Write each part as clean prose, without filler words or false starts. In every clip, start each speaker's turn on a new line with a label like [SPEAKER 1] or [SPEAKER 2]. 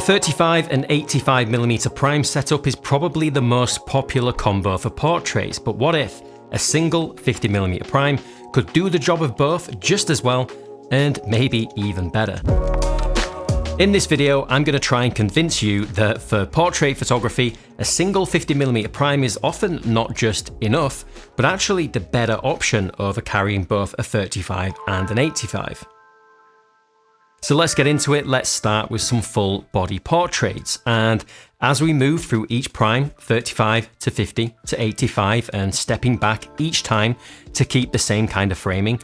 [SPEAKER 1] 35 and 85mm prime setup is probably the most popular combo for portraits, but what if a single 50mm prime could do the job of both just as well, and maybe even better? In this video, I'm going to try and convince you that for portrait photography, a single 50mm prime is often not just enough, but actually the better option over carrying both a 35 and an 85. So let's get into it. Let's start with some full body portraits. And as we move through each prime, 35 to 50 to 85, and stepping back each time to keep the same kind of framing,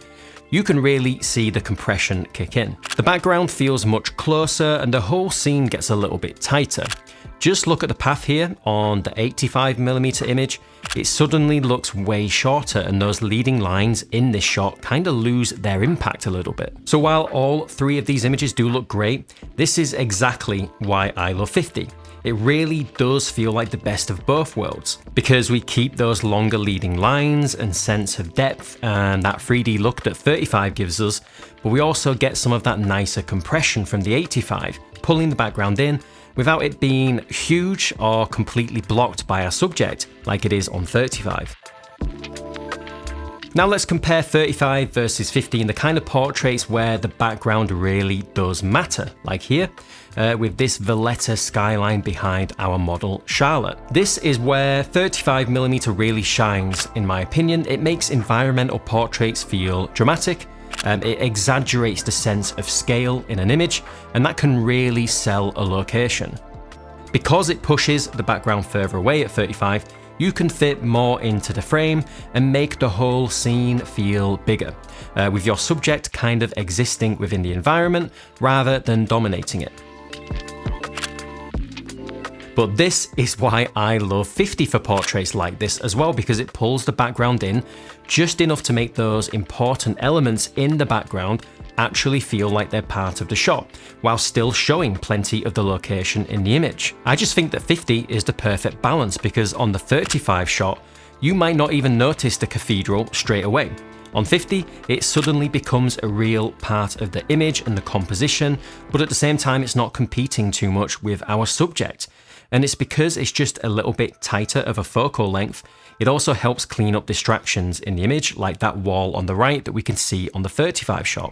[SPEAKER 1] you can really see the compression kick in. The background feels much closer and the whole scene gets a little bit tighter. Just look at the path here on the 85mm image. It suddenly looks way shorter, and those leading lines in this shot kind of lose their impact a little bit. So while all three of these images do look great, this is exactly why I love 50. It really does feel like the best of both worlds, because we keep those longer leading lines and sense of depth and that 3D look that 35 gives us, but we also get some of that nicer compression from the 85, pulling the background in without it being huge or completely blocked by our subject like it is on 35. Now let's compare 35 versus 50 in the kind of portraits where the background really does matter, like here, with this Valletta skyline behind our model Charlotte. This is where 35mm really shines, in my opinion. It makes environmental portraits feel dramatic, it exaggerates the sense of scale in an image, and that can really sell a location. Because it pushes the background further away at 35, you can fit more into the frame and make the whole scene feel bigger, with your subject kind of existing within the environment rather than dominating it. But this is why I love 50 for portraits like this as well, because it pulls the background in just enough to make those important elements in the background actually feel like they're part of the shot, while still showing plenty of the location in the image. I just think that 50 is the perfect balance, because on the 35 shot, you might not even notice the cathedral straight away. On 50, it suddenly becomes a real part of the image and the composition, but at the same time, it's not competing too much with our subject. And it's because it's just a little bit tighter of a focal length. It also helps clean up distractions in the image, like that wall on the right that we can see on the 35 shot.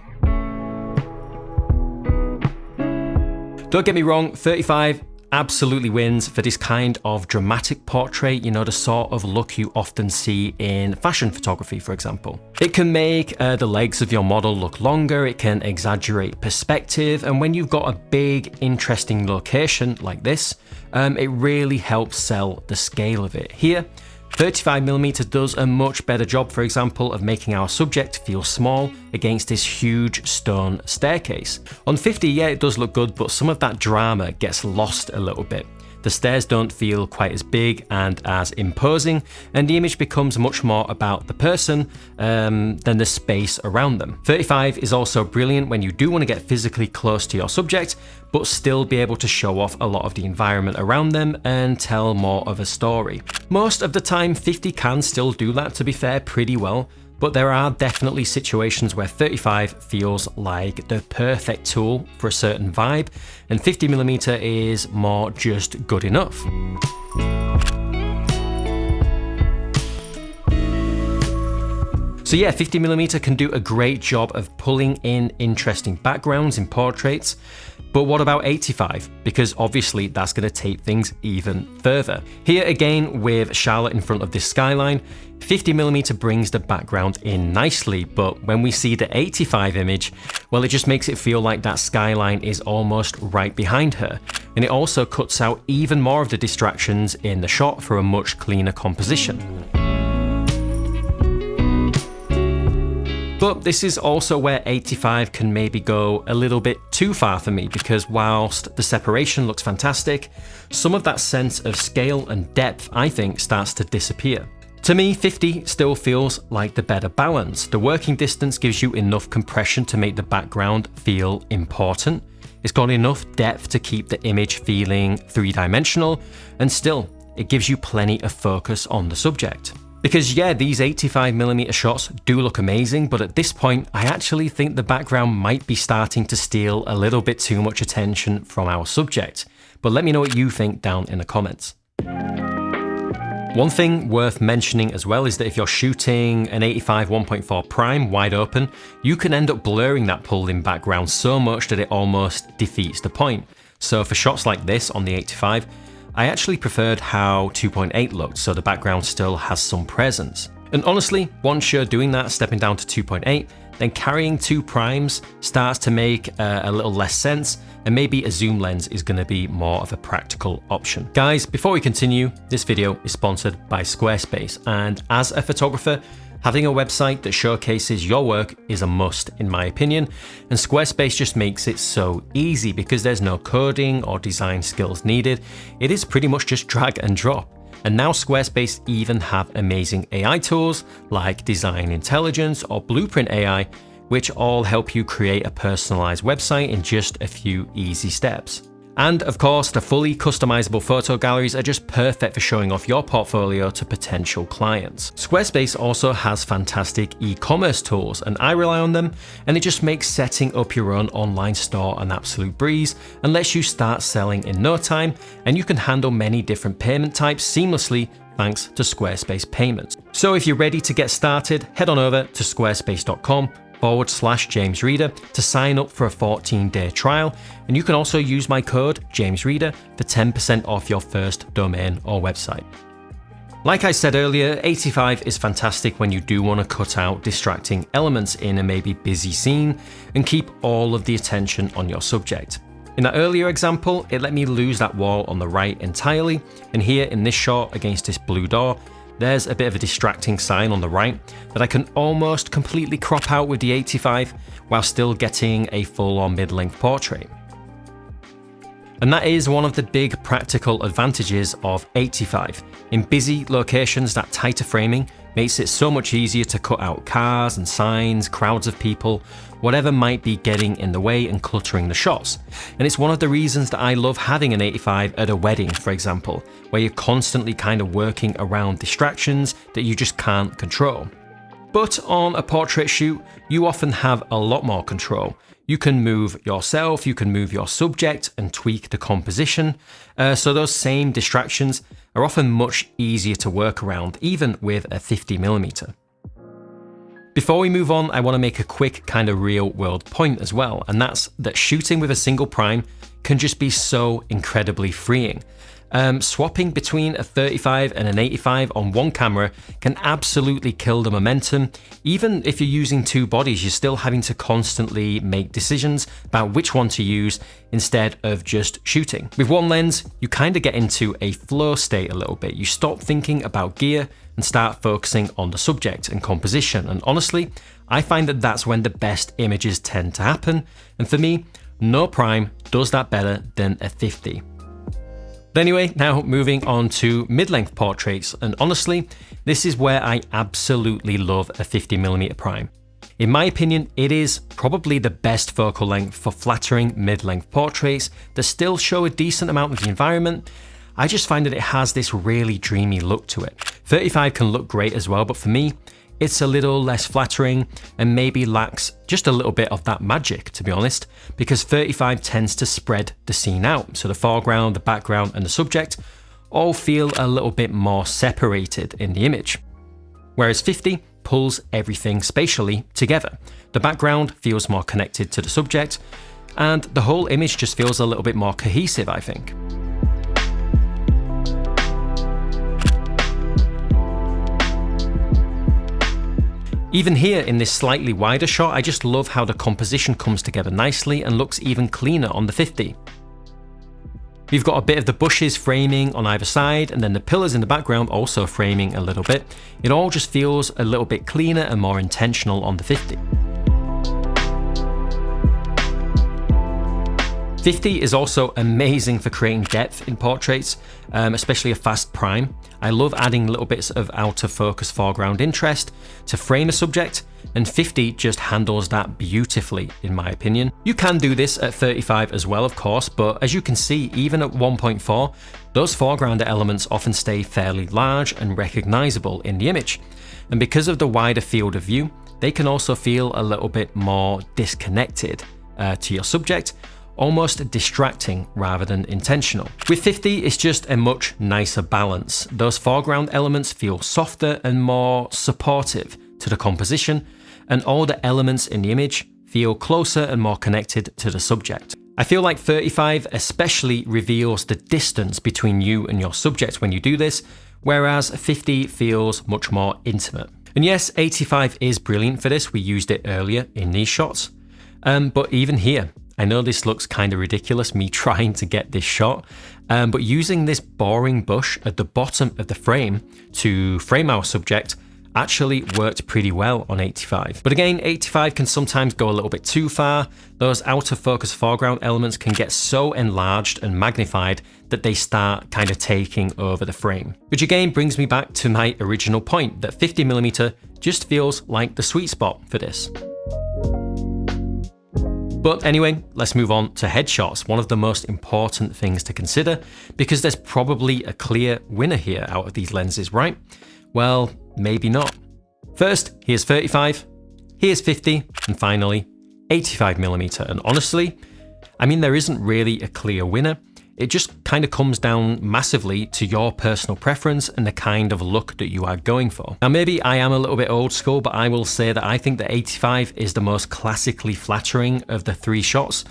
[SPEAKER 1] Don't get me wrong, 35 absolutely wins for this kind of dramatic portrait, you know, the sort of look you often see in fashion photography, for example. It can make the legs of your model look longer, it can exaggerate perspective, and when you've got a big, interesting location like this, it really helps sell the scale of it. Here, 35mm does a much better job, for example, of making our subject feel small against this huge stone staircase. On 50, yeah, it does look good, but some of that drama gets lost a little bit. The stairs don't feel quite as big and as imposing, and the image becomes much more about the person than the space around them. 35 is also brilliant when you do want to get physically close to your subject, but still be able to show off a lot of the environment around them and tell more of a story. Most of the time, 50 can still do that, to be fair, pretty well. But there are definitely situations where 35 feels like the perfect tool for a certain vibe, and 50mm is more just good enough. So yeah, 50mm can do a great job of pulling in interesting backgrounds in portraits. But what about 85? Because obviously that's going to take things even further. Here again, with Charlotte in front of this skyline, 50mm brings the background in nicely, but when we see the 85 image, well, it just makes it feel like that skyline is almost right behind her. And it also cuts out even more of the distractions in the shot for a much cleaner composition. But this is also where 85 can maybe go a little bit too far for me, because whilst the separation looks fantastic, some of that sense of scale and depth, I think, starts to disappear. To me, 50 still feels like the better balance. The working distance gives you enough compression to make the background feel important. It's got enough depth to keep the image feeling three-dimensional, and still, it gives you plenty of focus on the subject. Because yeah, these 85mm shots do look amazing, but at this point, I actually think the background might be starting to steal a little bit too much attention from our subject. but let me know what you think down in the comments. One thing worth mentioning as well is that if you're shooting an 85 1.4 prime wide open, you can end up blurring that pulled in background so much that it almost defeats the point. So for shots like this on the 85, I actually preferred how 2.8 looked, so the background still has some presence. And honestly, once you're doing that, stepping down to 2.8, then carrying 2 primes starts to make a little less sense, and maybe a zoom lens is going to be more of a practical option. Guys, before we continue, this video is sponsored by Squarespace, and as a photographer, having a website that showcases your work is a must in my opinion, and Squarespace just makes it so easy because there's no coding or design skills needed. It is pretty much just drag and drop. And now Squarespace even have amazing AI tools like Design Intelligence or Blueprint AI, which all help you create a personalized website in just a few easy steps. And of course, the fully customizable photo galleries are just perfect for showing off your portfolio to potential clients. Squarespace also has fantastic e-commerce tools, and I rely on them, and it just makes setting up your own online store an absolute breeze and lets you start selling in no time, and you can handle many different payment types seamlessly thanks to Squarespace payments. So if you're ready to get started, head on over to squarespace.com/jamesreader to sign up for a 14-day trial, and you can also use my code jamesreader for 10% off your first domain or website. Like I said earlier, 85 is fantastic when you do want to cut out distracting elements in a maybe busy scene and keep all of the attention on your subject. In that earlier example, it let me lose that wall on the right entirely, and here in this shot against this blue door, there's a bit of a distracting sign on the right that I can almost completely crop out with the 85 while still getting a full or mid-length portrait. And that is one of the big practical advantages of 85. In busy locations, that tighter framing makes it so much easier to cut out cars and signs, crowds of people, whatever might be getting in the way and cluttering the shots. And it's one of the reasons that I love having an 85 at a wedding, for example, where you're constantly kind of working around distractions that you just can't control. But on a portrait shoot, you often have a lot more control. You can move yourself, you can move your subject and tweak the composition. So those same distractions are often much easier to work around, even with a 50mm. Before we move on, I want to make a quick kind of real world point as well, and that's that shooting with a single prime can just be so incredibly freeing. Swapping between a 35 and an 85 on one camera can absolutely kill the momentum. Even if you're using 2 bodies, you're still having to constantly make decisions about which one to use instead of just shooting. With one lens, you kind of get into a flow state a little bit. You stop thinking about gear and start focusing on the subject and composition. And honestly, I find that that's when the best images tend to happen. And for me, no prime does that better than a 50. Anyway, now moving on to mid-length portraits, and honestly, this is where I absolutely love a 50mm prime. In my opinion, it is probably the best focal length for flattering mid-length portraits that still show a decent amount of the environment. I just find that it has this really dreamy look to it. 35 can look great as well, but for me, it's a little less flattering and maybe lacks just a little bit of that magic, to be honest, because 35 tends to spread the scene out. So the foreground, the background, and the subject all feel a little bit more separated in the image. Whereas 50 pulls everything spatially together. The background feels more connected to the subject, and the whole image just feels a little bit more cohesive, I think. Even here in this slightly wider shot, I just love how the composition comes together nicely and looks even cleaner on the 50. We've got a bit of the bushes framing on either side, and then the pillars in the background also framing a little bit. It all just feels a little bit cleaner and more intentional on the 50. 50 is also amazing for creating depth in portraits, especially a fast prime. I love adding little bits of out of focus foreground interest to frame a subject, and 50 just handles that beautifully in my opinion. You can do this at 35 as well, of course, but as you can see, even at 1.4, those foreground elements often stay fairly large and recognizable in the image. And because of the wider field of view, they can also feel a little bit more disconnected to your subject, almost distracting rather than intentional. With 50, it's just a much nicer balance. Those foreground elements feel softer and more supportive to the composition, and all the elements in the image feel closer and more connected to the subject. I feel like 35 especially reveals the distance between you and your subject when you do this, whereas 50 feels much more intimate. And yes, 85 is brilliant for this, we used it earlier in these shots, but even here, I know this looks kind of ridiculous, me trying to get this shot, but using this boring bush at the bottom of the frame to frame our subject actually worked pretty well on 85. But again, 85 can sometimes go a little bit too far. Those out of focus foreground elements can get so enlarged and magnified that they start kind of taking over the frame. Which again brings me back to my original point that 50mm just feels like the sweet spot for this. But anyway, let's move on to headshots, one of the most important things to consider, because there's probably a clear winner here out of these lenses, right? Well, maybe not. First, here's 35, here's 50, and finally, 85mm. And honestly, I mean, there isn't really a clear winner. It just kind of comes down massively to your personal preference and the kind of look that you are going for. Now, maybe I am a little bit old school, but I will say that I think that 85 is the most classically flattering of the three shots.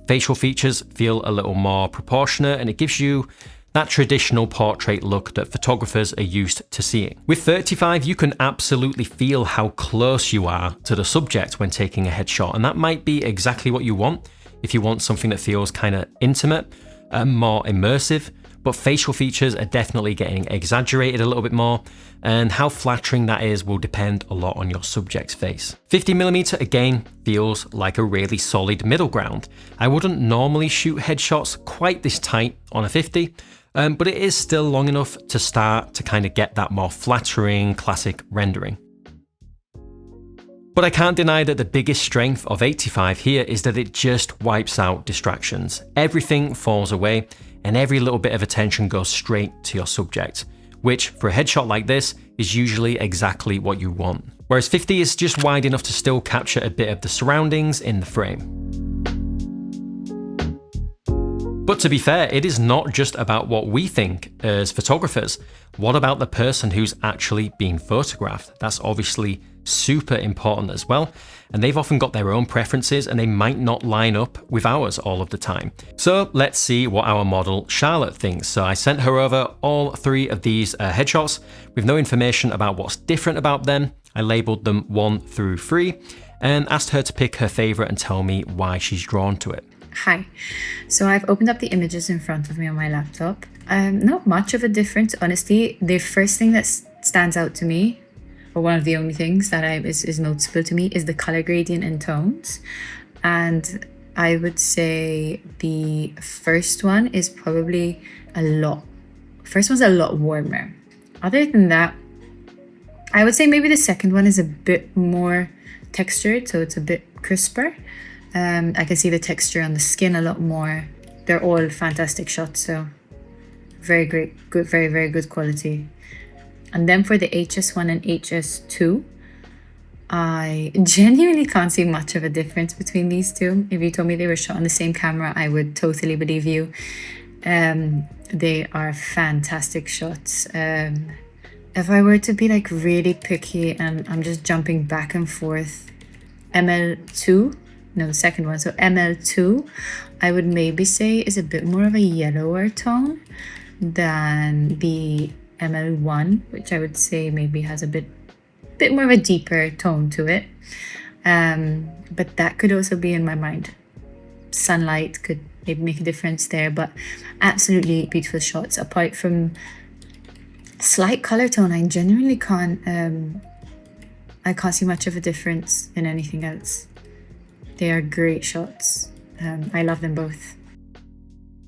[SPEAKER 1] Facial features feel a little more proportionate, and it gives you that traditional portrait look that photographers are used to seeing. With 35, you can absolutely feel how close you are to the subject when taking a headshot, and that might be exactly what you want if you want something that feels kind of intimate and more immersive, but facial features are definitely getting exaggerated a little bit more, and how flattering that is will depend a lot on your subject's face. 50mm again feels like a really solid middle ground. I wouldn't normally shoot headshots quite this tight on a 50, but it is still long enough to start to kind of get that more flattering classic rendering. But I can't deny that the biggest strength of 85 here is that it just wipes out distractions. Everything falls away and every little bit of attention goes straight to your subject, which for a headshot like this is usually exactly what you want. Whereas 50 is just wide enough to still capture a bit of the surroundings in the frame. But to be fair, it is not just about what we think as photographers. What about the person who's actually being photographed? That's obviously super important as well, and they've often got their own preferences and they might not line up with ours all of the time. So let's see what our model Charlotte thinks. So I sent her over all three of these headshots with no information about what's different about them. I labeled them 1 through 3 and asked her to pick her favorite and tell me why she's drawn to it.
[SPEAKER 2] Hi, so I've opened up the images in front of me on my laptop. Not much of a difference, honestly. The first thing that stands out to me, or one of the only things that is noticeable to me, is the color gradient and tones. And I would say the first one is probably first one's a lot warmer. Other than that, I would say maybe the second one is a bit more textured, so it's a bit crisper. I can see the texture on the skin a lot more. They're all fantastic shots, so very great, good, very, very good quality. And then for the HS1 and HS2, I genuinely can't see much of a difference between these two. If you told me they were shot on the same camera, I would totally believe you. They are fantastic shots. If I were to be like really picky and I'm just jumping back and forth, ML2, no, the second one, so ML2, I would maybe say is a bit more of a yellower tone than the ML1, which I would say maybe has a bit more of a deeper tone to it. But that could also be in my mind. Sunlight could maybe make a difference there, but absolutely beautiful shots. Apart from slight color tone, I genuinely can't see much of a difference in anything else. They are great shots. I love them both.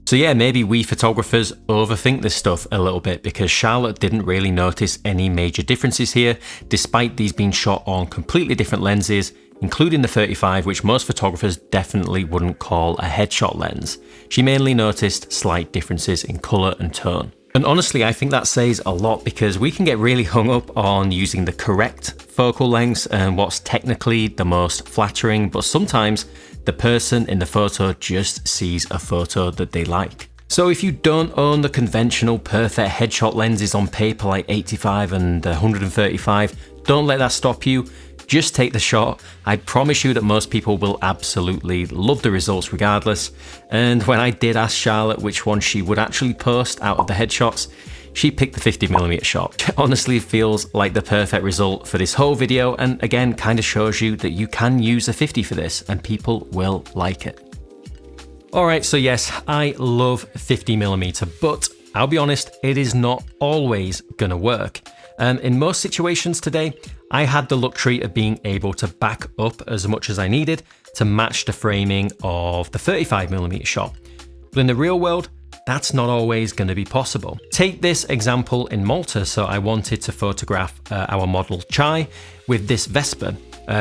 [SPEAKER 1] So yeah, maybe we photographers overthink this stuff a little bit because Charlotte didn't really notice any major differences here, despite these being shot on completely different lenses, including the 35, which most photographers definitely wouldn't call a headshot lens. She mainly noticed slight differences in colour and tone. And honestly, I think that says a lot because we can get really hung up on using the correct focal lengths and what's technically the most flattering, but sometimes the person in the photo just sees a photo that they like. So if you don't own the conventional perfect headshot lenses on paper like 85 and 135, don't let that stop you. Just take the shot. I promise you that most people will absolutely love the results regardless. And when I did ask Charlotte which one she would actually post out of the headshots, she picked the 50mm shot. It honestly feels like the perfect result for this whole video, and again kind of shows you that you can use a 50 for this and people will like it. Alright, so yes, I love 50mm, but I'll be honest, it is not always gonna work. In most situations today, I had the luxury of being able to back up as much as I needed to match the framing of the 35mm shot. But in the real world, that's not always going to be possible. Take this example in Malta. So I wanted to photograph our model Chai with this Vespa,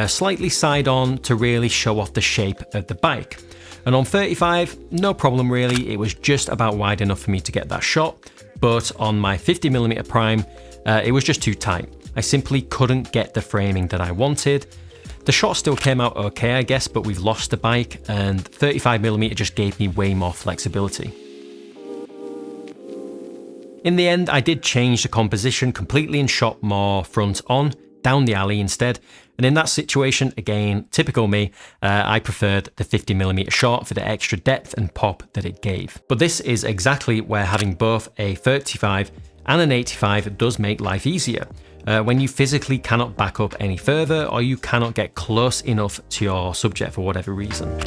[SPEAKER 1] slightly side on to really show off the shape of the bike. And on 35, no problem really, it was just about wide enough for me to get that shot. But on my 50mm prime, it was just too tight. I simply couldn't get the framing that I wanted. The shot still came out okay, I guess, but we've lost the bike, and 35mm just gave me way more flexibility. In the end, I did change the composition completely and shot more front on, down the alley instead. And in that situation, again, typical me, I preferred the 50mm shot for the extra depth and pop that it gave. But this is exactly where having both a 35 and an 85 does make life easier. When you physically cannot back up any further, or you cannot get close enough to your subject for whatever reason.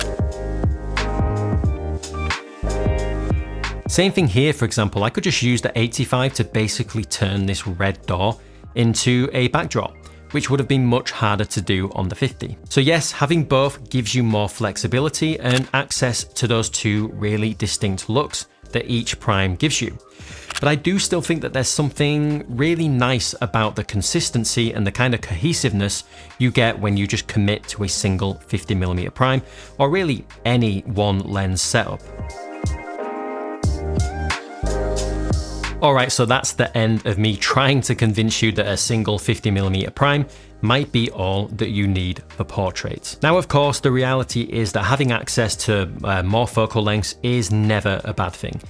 [SPEAKER 1] Same thing here, for example, I could just use the 85 to basically turn this red door into a backdrop, which would have been much harder to do on the 50. So yes, having both gives you more flexibility and access to those two really distinct looks that each prime gives you. But I do still think that there's something really nice about the consistency and the kind of cohesiveness you get when you just commit to a single 50mm prime, or really any one lens setup. Alright, so that's the end of me trying to convince you that a single 50mm prime might be all that you need for portraits. Now, of course, the reality is that having access to more focal lengths is never a bad thing.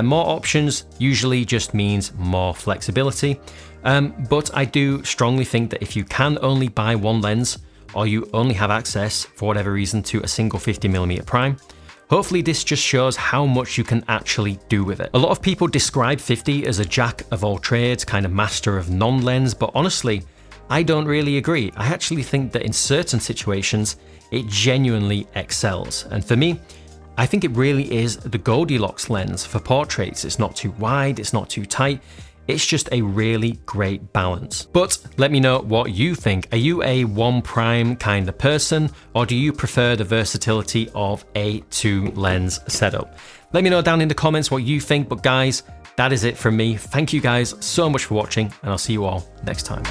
[SPEAKER 1] More options usually just means more flexibility, but I do strongly think that if you can only buy one lens, or you only have access, for whatever reason, to a single 50mm prime, hopefully this just shows how much you can actually do with it. A lot of people describe 50 as a jack of all trades, kind of master of non-lens, but honestly, I don't really agree. I actually think that in certain situations, it genuinely excels. And for me, I think it really is the Goldilocks lens for portraits. It's not too wide, it's not too tight. It's just a really great balance. But let me know what you think. Are you a one prime kind of person, or do you prefer the versatility of a two lens setup? Let me know down in the comments what you think, but guys, that is it from me. Thank you guys so much for watching, and I'll see you all next time.